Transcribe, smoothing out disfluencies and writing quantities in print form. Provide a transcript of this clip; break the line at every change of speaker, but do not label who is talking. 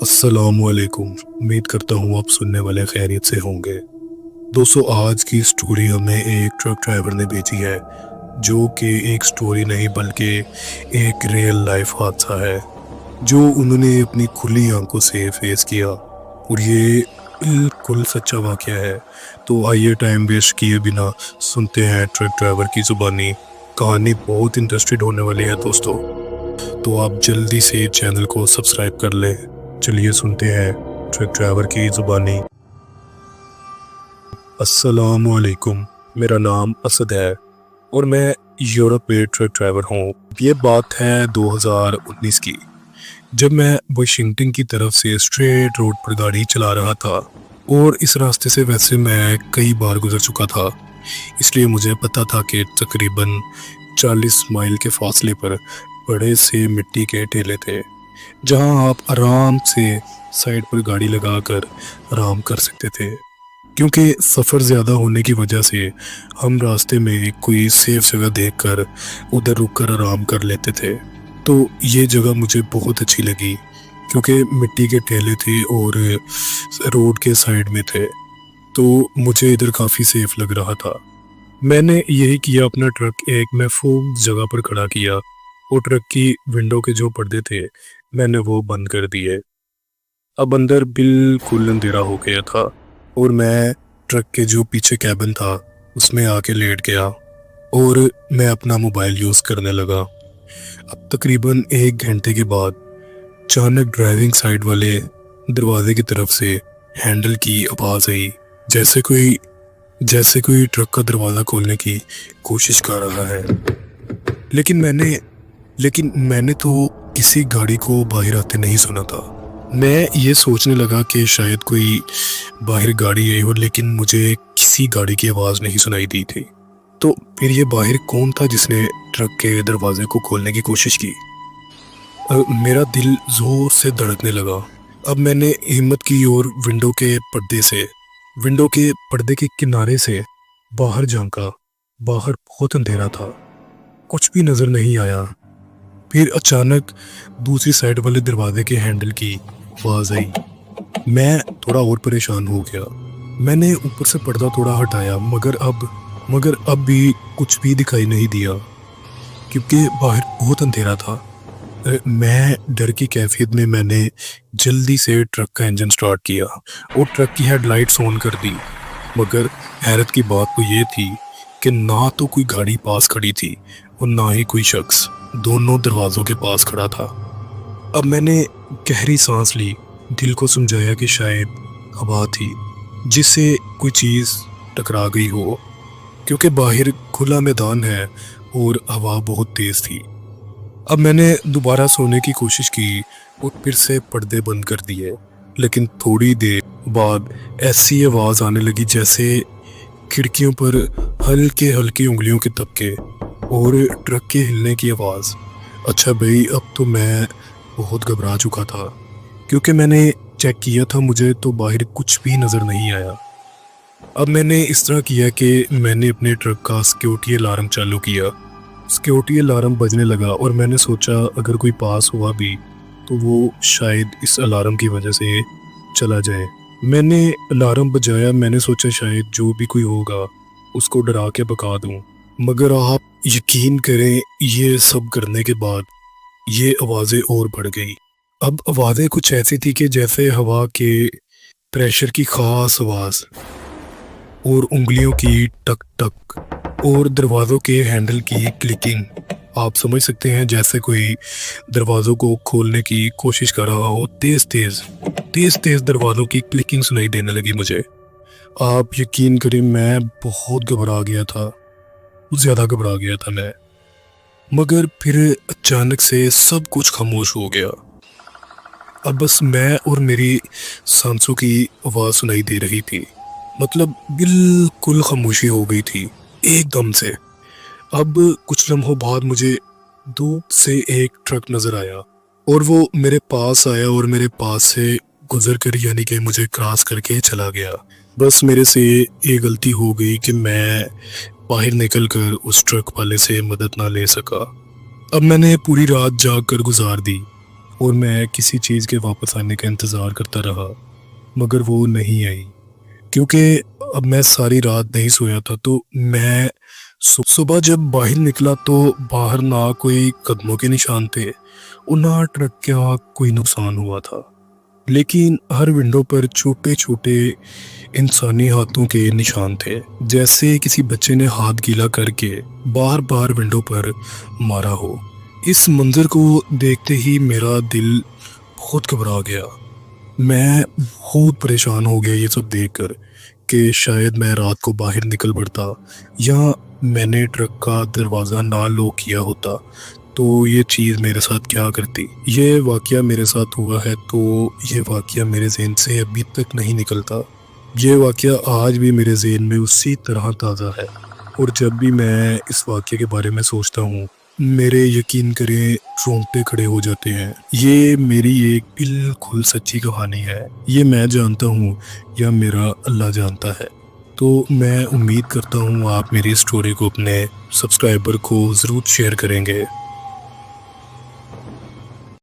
अस्सलामुअलैकुम। उम्मीद करता हूँ आप सुनने वाले खैरियत से होंगे। दोस्तों, आज की स्टोरी हमें एक ट्रक ड्राइवर ने भेजी है, जो कि एक स्टोरी नहीं बल्कि एक रियल लाइफ हादसा है जो उन्होंने अपनी खुली आंखों से फेस किया, और ये बिल्कुल सच्चा वाक़या है। तो आइए टाइम वेस्ट किए बिना सुनते हैं ट्रक ड्राइवर की ज़ुबानी। कहानी बहुत इंटरेस्टेड होने वाली है दोस्तों, तो आप जल्दी से चैनल को सब्सक्राइब कर लें। चलिए सुनते हैं ट्रक ड्राइवर की ज़ुबानी। अस्सलामुअलैकुम, मेरा नाम असद है और मैं यूरोप में ट्रक ड्राइवर हूँ। ये बात है 2019 की, जब मैं वाशिंगटन की तरफ से स्ट्रेट रोड पर गाड़ी चला रहा था, और इस रास्ते से वैसे मैं कई बार गुजर चुका था, इसलिए मुझे पता था कि तकरीबन 40 माइल के फासले पर बड़े से मिट्टी के टेले थे, जहां आप आराम से साइड पर गाड़ी लगाकर आराम कर सकते थे। क्योंकि सफ़र ज़्यादा होने की वजह से हम रास्ते में कोई सेफ जगह देखकर उधर रुककर आराम कर लेते थे। तो ये जगह मुझे बहुत अच्छी लगी, क्योंकि मिट्टी के टेले थे और रोड के साइड में थे, तो मुझे इधर काफ़ी सेफ लग रहा था। मैंने यही किया, अपना ट्रक एक महफूज जगह पर खड़ा किया और ट्रक की विंडो के जो पर्दे थे मैंने वो बंद कर दिए। अब अंदर बिल्कुल अंधेरा हो गया था और मैं ट्रक के जो पीछे कैबिन था उसमें आके लेट गया और मैं अपना मोबाइल यूज़ करने लगा। अब तकरीबन 1 घंटे के बाद अचानक ड्राइविंग साइड वाले दरवाजे की तरफ से हैंडल की आवाज़ आई, जैसे कोई ट्रक का दरवाज़ा खोलने की कोशिश कर रहा है। लेकिन मैंने तो किसी गाड़ी को बाहर आते नहीं सुना था। मैं ये सोचने लगा कि शायद कोई बाहर गाड़ी आई हो, लेकिन मुझे किसी गाड़ी की आवाज़ नहीं सुनाई दी थी। तो फिर ये बाहर कौन था जिसने ट्रक के दरवाजे को खोलने की कोशिश की? मेरा दिल ज़ोर से धड़कने लगा। अब मैंने हिम्मत की और विंडो के पर्दे के किनारे से बाहर झांका। बाहर बहुत अंधेरा था, कुछ भी नज़र नहीं आया। फिर अचानक दूसरी साइड वाले दरवाजे के हैंडल की आवाज़ आई। मैं थोड़ा और परेशान हो गया। मैंने ऊपर से पर्दा थोड़ा हटाया, मगर अब भी कुछ भी दिखाई नहीं दिया, क्योंकि बाहर बहुत अंधेरा था। मैं डर की कैफियत में मैंने जल्दी से ट्रक का इंजन स्टार्ट किया और ट्रक की हेडलाइट्स ऑन कर दी। मगर हैरत की बात तो ये थी कि ना तो कोई गाड़ी पास खड़ी थी और ना ही कोई शख्स दोनों दरवाज़ों के पास खड़ा था। अब मैंने गहरी सांस ली, दिल को समझाया कि शायद हवा थी जिससे कोई चीज़ टकरा गई हो, क्योंकि बाहर खुला मैदान है और हवा बहुत तेज़ थी। अब मैंने दोबारा सोने की कोशिश की और फिर से पर्दे बंद कर दिए, लेकिन थोड़ी देर बाद ऐसी आवाज़ आने लगी जैसे खिड़कियों पर हल्के हल्की उंगलियों के तबके और ट्रक के हिलने की आवाज़। अच्छा भाई, अब तो मैं बहुत घबरा चुका था, क्योंकि मैंने चेक किया था, मुझे तो बाहर कुछ भी नज़र नहीं आया। अब मैंने इस तरह किया कि मैंने अपने ट्रक का सिक्योरिटी अलार्म चालू किया। सिक्योरिटी अलार्म बजने लगा और मैंने सोचा अगर कोई पास हुआ भी तो वो शायद इस अलार्म की वजह से चला जाए। मैंने अलार्म बजाया, मैंने सोचा शायद जो भी कोई होगा उसको डरा के भगा दूँ। मगर आप यकीन करें, ये सब करने के बाद ये आवाज़ें और बढ़ गई। अब आवाज़ें कुछ ऐसी थी कि जैसे हवा के प्रेशर की ख़ास आवाज़ और उंगलियों की टक टक और दरवाज़ों के हैंडल की क्लिकिंग। आप समझ सकते हैं, जैसे कोई दरवाज़ों को खोलने की कोशिश कर रहा हो। तेज़ तेज़ दरवाज़ों की क्लिकिंग सुनाई देने लगी मुझे। आप यकीन करें, मैं बहुत घबरा गया था, ज़्यादा घबरा गया था मैं। मगर फिर अचानक से सब कुछ खामोश हो गया। अब बस मैं और मेरी सांसों की आवाज़ सुनाई दे रही थी। मतलब बिल्कुल खामोशी हो गई थी एकदम से। अब कुछ लम्हों बाद मुझे दूर से एक ट्रक नज़र आया और वो मेरे पास आया और मेरे पास से गुजर कर, यानी कि मुझे क्रॉस करके चला गया। बस मेरे से ये गलती हो गई कि मैं बाहर निकल कर उस ट्रक वाले से मदद ना ले सका। अब मैंने पूरी रात जाग कर गुजार दी اور میں کسی چیز کے واپس آنے کا انتظار کرتا رہا، مگر وہ نہیں آئی۔ کیونکہ اب میں ساری رات نہیں سویا تھا، تو میں صبح جب باہر نکلا تو باہر نہ کوئی قدموں کے نشان تھے اور نہ ٹرک کا کوئی نقصان ہوا تھا، لیکن ہر ونڈو پر چھوٹے چھوٹے انسانی ہاتھوں کے نشان تھے، جیسے کسی بچے نے ہاتھ گیلا کر کے بار بار ونڈو پر مارا ہو۔ اس منظر کو دیکھتے ہی میرا دل بہت گھبرا گیا۔ میں بہت پریشان ہو گیا یہ سب دیکھ کر کہ شاید میں رات کو باہر نکل پڑتا یا میں نے ٹرک کا دروازہ نہ لاک کیا ہوتا تو یہ چیز میرے ساتھ کیا کرتی۔ یہ واقعہ میرے ساتھ ہوا ہے تو یہ واقعہ میرے ذہن سے ابھی تک نہیں نکلتا۔ یہ واقعہ آج بھی میرے ذہن میں اسی طرح تازہ ہے، اور جب بھی میں اس واقعے کے بارے میں سوچتا ہوں میرے یقین کریں رونگٹے کھڑے ہو جاتے ہیں۔ یہ میری ایک بالکل سچی کہانی ہے، یہ میں جانتا ہوں یا میرا اللہ جانتا ہے۔ تو میں امید کرتا ہوں آپ میری سٹوری کو اپنے سبسکرائبر کو ضرور شیئر کریں گے۔